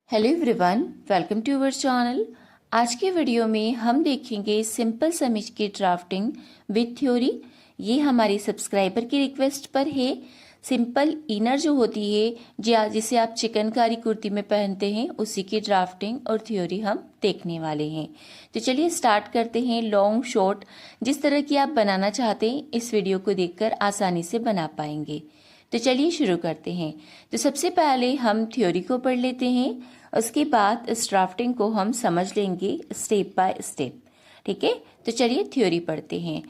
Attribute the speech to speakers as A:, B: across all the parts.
A: Hello everyone, welcome to our channel. आज के video में हम देखेंगे सिंपल समीज की ड्राफ्टिंग विद थ्योरी। ये हमारे सब्सक्राइबर की रिक्वेस्ट पर है। सिंपल इनर जो होती है जिसे आप चिकनकारी कुर्ती में पहनते हैं, उसी की ड्राफ्टिंग और थ्योरी हम देखने वाले हैं। तो चलिए स्टार्ट करते हैं। लॉन्ग शॉर्ट जिस तरह की आप बनाना चाहते हैं इस वीडियो को देखकर आसानी से बना पाएंगे। तो चलिए शुरू करते हैं। तो सबसे पहले हम थ्योरी को पढ़ लेते हैं, उसके बाद इस ड्राफ्टिंग को हम समझ लेंगे स्टेप बाय स्टेप। ठीक है, तो चलिए थ्योरी पढ़ते हैं।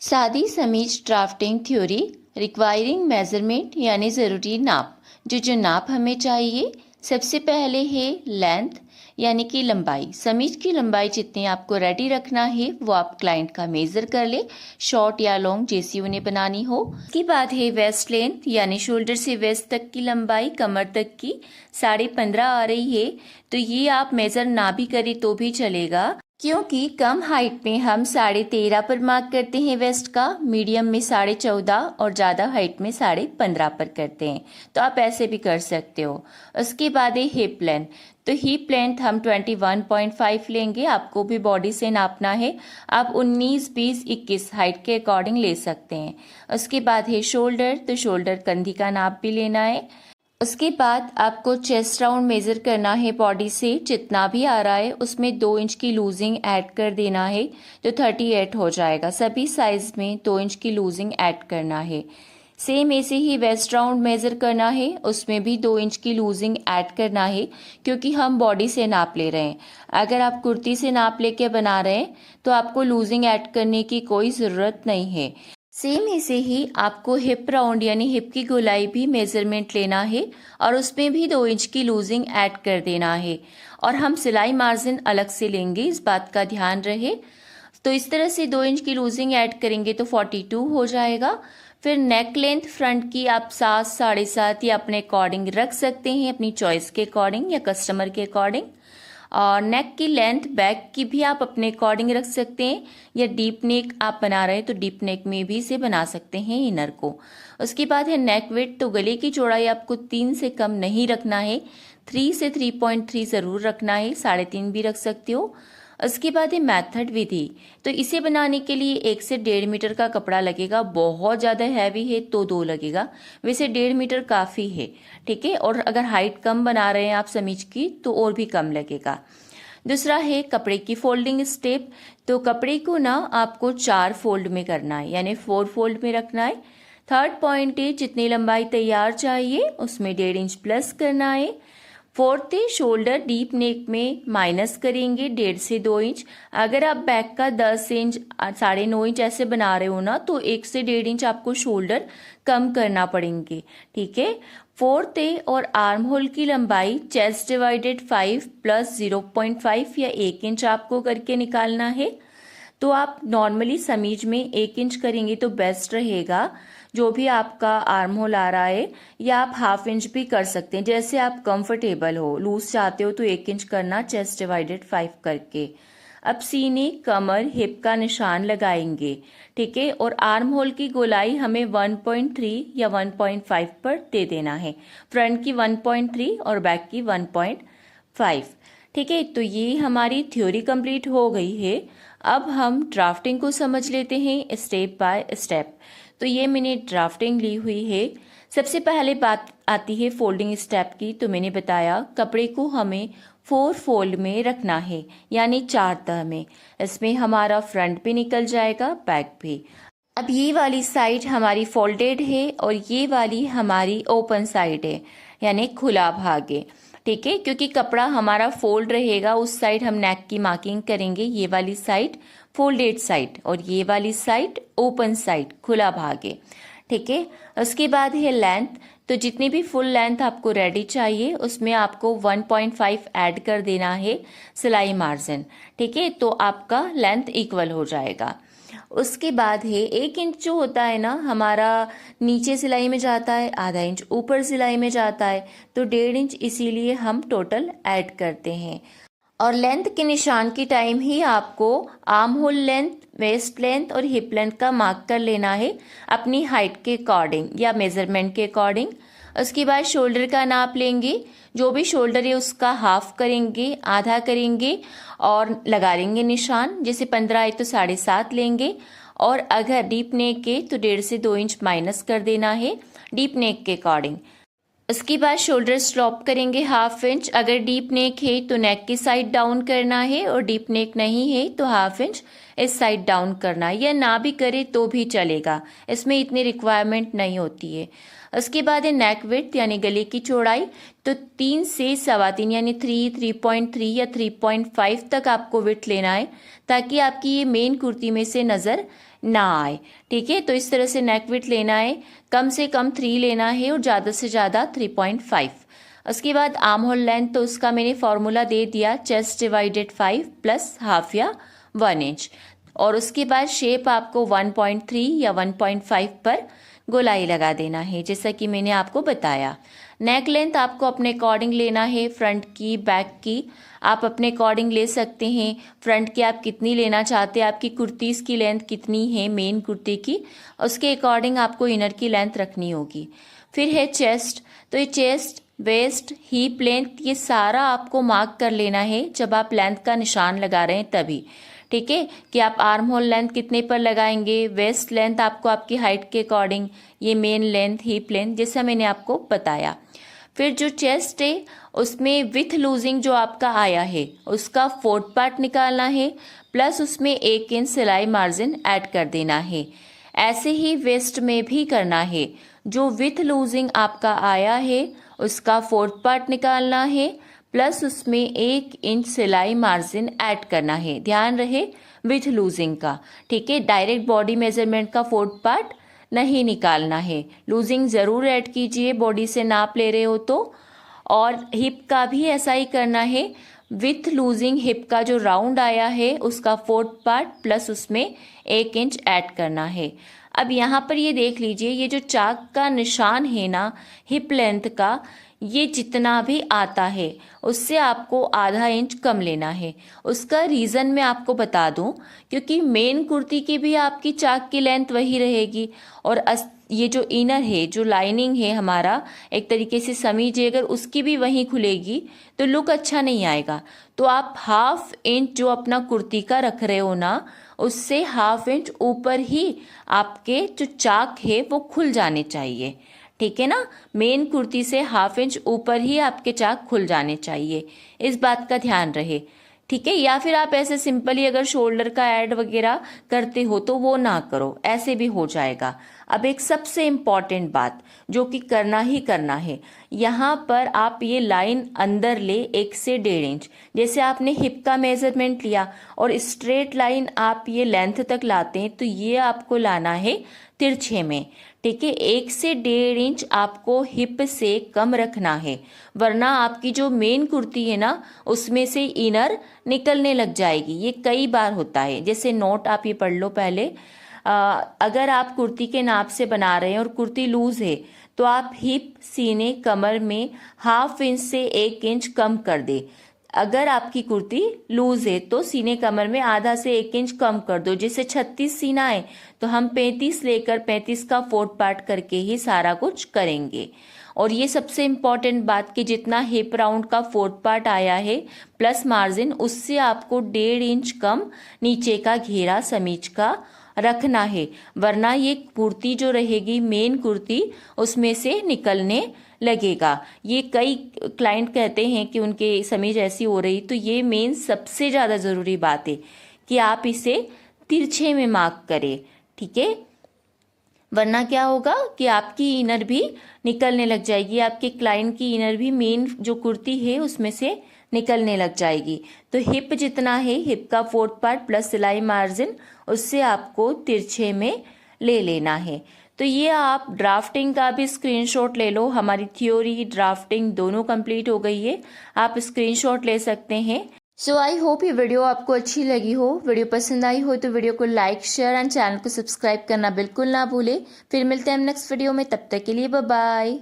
A: सादी समीज ड्राफ्टिंग थ्योरी रिक्वायरिंग मेजरमेंट यानी ज़रूरी नाप। जो नाप हमें चाहिए, सबसे पहले है लेंथ यानी कि लंबाई। समीज की लंबाई जितनी आपको रेडी रखना है वो आप क्लाइंट का मेजर कर ले, शॉर्ट या लॉन्ग जैसी उन्हें बनानी हो। उसके बाद है वेस्ट लेंथ यानी शोल्डर से वेस्ट तक की लंबाई, कमर तक की 15.5 आ रही है। तो ये आप मेजर ना भी करें तो भी चलेगा, क्योंकि कम हाइट में हम 13.5 पर मार्क करते हैं वेस्ट का, मीडियम में 14.5 और ज़्यादा हाइट में 15.5 पर करते हैं। तो आप ऐसे भी कर सकते हो। उसके बाद है हिप लेंथ। तो हिप लेंथ हम 21.5 लेंगे। आपको भी बॉडी से नापना है, आप 19, 20, 21 हाइट के अकॉर्डिंग ले सकते हैं। उसके बाद है शोल्डर। तो शोल्डर कंधी का नाप भी लेना है। उसके बाद आपको चेस्ट राउंड मेज़र करना है। बॉडी से जितना भी आ रहा है उसमें 2 इंच की लूजिंग ऐड कर देना है, तो 38 हो जाएगा। सभी साइज में 2 इंच की लूजिंग ऐड करना है। सेम ऐसे ही वेस्ट राउंड मेज़र करना है, उसमें भी 2 इंच की लूजिंग ऐड करना है, क्योंकि हम बॉडी से नाप ले रहे हैं। अगर आप कुर्ती से नाप लेके बना रहे हैं तो आपको लूजिंग ऐड करने की कोई ज़रूरत नहीं है। सेम ऐसे ही आपको हिप राउंड यानी हिप की गोलाई भी मेजरमेंट लेना है और उसमें भी 2 इंच की लूजिंग ऐड कर देना है। और हम सिलाई मार्जिन अलग से लेंगे, इस बात का ध्यान रहे। तो इस तरह से 2 इंच की लूजिंग ऐड करेंगे तो 42 हो जाएगा। फिर नेक लेंथ फ्रंट की आप 7, 7.5 या अपने अकॉर्डिंग रख सकते हैं, अपनी चॉइस के अकॉर्डिंग या कस्टमर के अकॉर्डिंग। और नेक की लेंथ बैक की भी आप अपने अकॉर्डिंग रख सकते हैं, या डीप नेक आप बना रहे हैं तो डीप नेक में भी इसे बना सकते हैं इनर को। उसके बाद है नेक विड्थ। तो गले की चौड़ाई आपको 3 से कम नहीं रखना है, 3 से 3.3 ज़रूर रखना है, 3.5 भी रख सकते हो। उसके बाद है मेथड विधि। तो इसे बनाने के लिए 1 से 1.5 मीटर का कपड़ा लगेगा। बहुत ज़्यादा हैवी है तो 2 लगेगा, वैसे 1.5 मीटर काफ़ी है। ठीक है, और अगर हाइट कम बना रहे हैं आप समीज की तो और भी कम लगेगा। दूसरा है कपड़े की फोल्डिंग स्टेप। तो कपड़े को ना आपको 4 फोल्ड में करना है, यानी 4 फोल्ड में रखना है। थर्ड पॉइंट है जितनी लंबाई तैयार चाहिए उसमें 1.5 इंच प्लस करना है। फोर्थ है शोल्डर डीप नेक में माइनस करेंगे 1.5 से 2 इंच। अगर आप बैक का 10 इंच 9.5 इंच ऐसे बना रहे हो ना, तो 1 से 1.5 इंच आपको शोल्डर कम करना पड़ेंगे। ठीक है। फोर्थ है और आर्म होल की लंबाई चेस्ट डिवाइडेड 5 प्लस 0.5 या 1 इंच आपको करके निकालना है। तो आप नॉर्मली समीज में 1 इंच करेंगे तो बेस्ट रहेगा, जो भी आपका आर्म होल आ रहा है, या आप 1/2 इंच भी कर सकते हैं, जैसे आप कंफर्टेबल हो। लूज चाहते हो तो 1 इंच करना चेस्ट डिवाइडेड 5 करके। अब सीने, कमर, हिप का निशान लगाएंगे। ठीक है, और आर्म होल की गोलाई हमें 1.3 या 1.5 पर दे देना है। फ्रंट की 1.3 और बैक की 1.5। ठीक है, तो ये हमारी थ्योरी कंप्लीट हो गई है। अब हम ड्राफ्टिंग को समझ लेते हैं स्टेप बाय स्टेप। तो ये मैंने ड्राफ्टिंग ली हुई है। सबसे पहले बात आती है फोल्डिंग स्टेप की। तो मैंने बताया कपड़े को हमें 4 फोल्ड में रखना है, यानी 4 तह में। इसमें हमारा फ्रंट भी निकल जाएगा, बैक भी। अब ये वाली साइड हमारी फोल्डेड है और ये वाली हमारी ओपन साइड है, यानी खुला भाग है। ठीक है, क्योंकि कपड़ा हमारा फोल्ड रहेगा, उस साइड हम नेक की मार्किंग करेंगे। ये वाली साइड फोल्डेड साइड और ये वाली साइड ओपन साइड, खुला भाग है। ठीक है, उसके बाद है लेंथ। तो जितनी भी फुल लेंथ आपको रेडी चाहिए उसमें आपको 1.5 ऐड कर देना है सिलाई मार्जिन। ठीक है, तो आपका लेंथ इक्वल हो जाएगा। उसके बाद है 1 इंच जो होता है ना हमारा, नीचे सिलाई में जाता है, आधा इंच ऊपर सिलाई में जाता है, तो 1.5 इंच इसीलिए हम टोटल ऐड करते हैं। और लेंथ के निशान की टाइम ही आपको armhole length, waist length और हिप लेंथ का मार्क कर लेना है अपनी हाइट के अकॉर्डिंग या मेजरमेंट के अकॉर्डिंग। उसके बाद शोल्डर का नाप लेंगे, जो भी शोल्डर है उसका हाफ करेंगे, आधा करेंगे और लगा लेंगे निशान। जैसे 15 है तो 7.5 लेंगे, और अगर डीप नेक है तो 1.5 से 2 इंच माइनस कर देना है डीप नेक के अकॉर्डिंग। उसके बाद शोल्डर स्लॉप करेंगे 1/2 इंच। अगर डीप नेक है तो नेक की साइड डाउन करना है, और डीप नेक नहीं है तो 1/2 इंच इस साइड डाउन करना है, या ना भी करे तो भी चलेगा, इसमें इतनी रिक्वायरमेंट नहीं होती है। उसके बाद है नेक विड्थ यानी गले की चौड़ाई, तो 3 से 3.25 यानी 3.3 या 3.5 तक आपको विड्थ लेना है, ताकि आपकी ये मेन कुर्ती में से नज़र ना आए। ठीक है, तो इस तरह से नेक विड्थ लेना है, कम से कम 3 लेना है और ज़्यादा से ज़्यादा 3.5। उसके बाद आर्म होल लेंथ, तो उसका मैंने फॉर्मूला दे दिया, चेस्ट डिवाइडेड 5 प्लस हाफ या 1 इंच। और उसके बाद शेप आपको 1.3 या 1.5 पर गोलाई लगा देना है, जैसा कि मैंने आपको बताया। नेक लेंथ आपको अपने अकॉर्डिंग लेना है, फ्रंट की बैक की आप अपने अकॉर्डिंग ले सकते हैं। फ्रंट की आप कितनी लेना चाहते हैं, आपकी कुर्तीज़ की लेंथ कितनी है मेन कुर्ती की, उसके अकॉर्डिंग आपको इनर की लेंथ रखनी होगी। फिर है चेस्ट, तो ये चेस्ट, वेस्ट, हिप लेंथ, ये सारा आपको मार्क कर लेना है जब आप लेंथ का निशान लगा रहे हैं तभी। ठीक है, कि आप आर्म होल लेंथ कितने पर लगाएंगे, वेस्ट लेंथ आपको आपकी हाइट के अकॉर्डिंग, ये मेन लेंथ, हिप लेंथ, जैसा मैंने आपको बताया। फिर जो चेस्ट है उसमें विथ लूजिंग जो आपका आया है उसका 4th पार्ट निकालना है, प्लस उसमें 1 इंच सिलाई मार्जिन ऐड कर देना है। ऐसे ही वेस्ट में भी करना है, जो विथ लूजिंग आपका आया है उसका 4th पार्ट निकालना है, प्लस उसमें 1 इंच सिलाई मार्जिन ऐड करना है। ध्यान रहे विथ लूजिंग का। ठीक है, डायरेक्ट बॉडी मेजरमेंट का 4th पार्ट नहीं निकालना है, लूजिंग ज़रूर ऐड कीजिए बॉडी से नाप ले रहे हो तो। और हिप का भी ऐसा ही करना है, विथ लूजिंग हिप का जो राउंड आया है उसका 4th पार्ट प्लस उसमें 1 इंच ऐड करना है। अब यहाँ पर ये देख लीजिए, ये जो चाक का निशान है ना हिप लेंथ का, ये जितना भी आता है उससे आपको आधा इंच कम लेना है। उसका रीज़न मैं आपको बता दूं, क्योंकि मेन कुर्ती की भी आपकी चाक की लेंथ वही रहेगी, और ये जो इनर है, जो लाइनिंग है हमारा, एक तरीके से समीज है, अगर उसकी भी वहीं खुलेगी तो लुक अच्छा नहीं आएगा। तो आप 1/2 इंच जो अपना कुर्ती का रख रहे हो ना, उससे 1/2 इंच ऊपर ही आपके जो चाक है वो खुल जाने चाहिए। ठीक है ना, मेन कुर्ती से 1/2 इंच ऊपर ही आपके चाक खुल जाने चाहिए, इस बात का ध्यान रहे। ठीक है, या फिर आप ऐसे सिंपली अगर शोल्डर का ऐड वगैरह करते हो तो वो ना करो, ऐसे भी हो जाएगा। अब एक सबसे इम्पॉर्टेंट बात जो कि करना ही करना है, यहाँ पर आप ये लाइन अंदर ले 1 से 1.5 इंच। जैसे आपने हिप का मेजरमेंट लिया और स्ट्रेट लाइन आप ये लेंथ तक लाते हैं, तो ये आपको लाना है तिरछे में। ठीक है, 1 से 1.5 इंच आपको हिप से कम रखना है, वरना आपकी जो मेन कुर्ती है ना उसमें से इनर निकलने लग जाएगी। ये कई बार होता है, जैसे नोट आप ये पढ़ लो पहले। अगर आप कुर्ती के नाप से बना रहे हैं और कुर्ती लूज है तो आप हिप, सीने, कमर में 1/2 इंच से 1 इंच कम कर दे। अगर आपकी कुर्ती लूज है तो सीने कमर में आधा से 1 इंच कम कर दो। जैसे 36 सीना है तो हम 35 लेकर 35 का 4th पार्ट करके ही सारा कुछ करेंगे। और ये सबसे इम्पॉर्टेंट बात कि जितना हिप राउंड का 4th पार्ट आया है प्लस मार्जिन, उससे आपको 1.5 इंच कम नीचे का घेरा समीज का रखना है, वरना ये कुर्ती जो रहेगी मेन कुर्ती उसमें से निकलने लगेगा। ये कई क्लाइंट कहते हैं कि उनके समीज ऐसी हो रही, तो ये मेन सबसे ज़्यादा ज़रूरी बात है कि आप इसे तिरछे में मार्क करें। ठीक है, वरना क्या होगा कि आपकी इनर भी निकलने लग जाएगी, आपके क्लाइंट की इनर भी मेन जो कुर्ती है उसमें से निकलने लग जाएगी। तो हिप जितना है, हिप का 4th पार्ट प्लस सिलाई मार्जिन, उससे आपको तिरछे में ले लेना है। तो ये आप ड्राफ्टिंग का भी स्क्रीनशॉट ले लो। हमारी थ्योरी ड्राफ्टिंग दोनों कंप्लीट हो गई है, आप स्क्रीनशॉट ले सकते हैं। सो आई होप ये वीडियो आपको अच्छी लगी हो। वीडियो पसंद आई हो तो वीडियो को लाइक, शेयर एंड चैनल को सब्सक्राइब करना बिल्कुल ना भूले। फिर मिलते हैं नेक्स्ट वीडियो में, तब तक के लिए बाय बाय।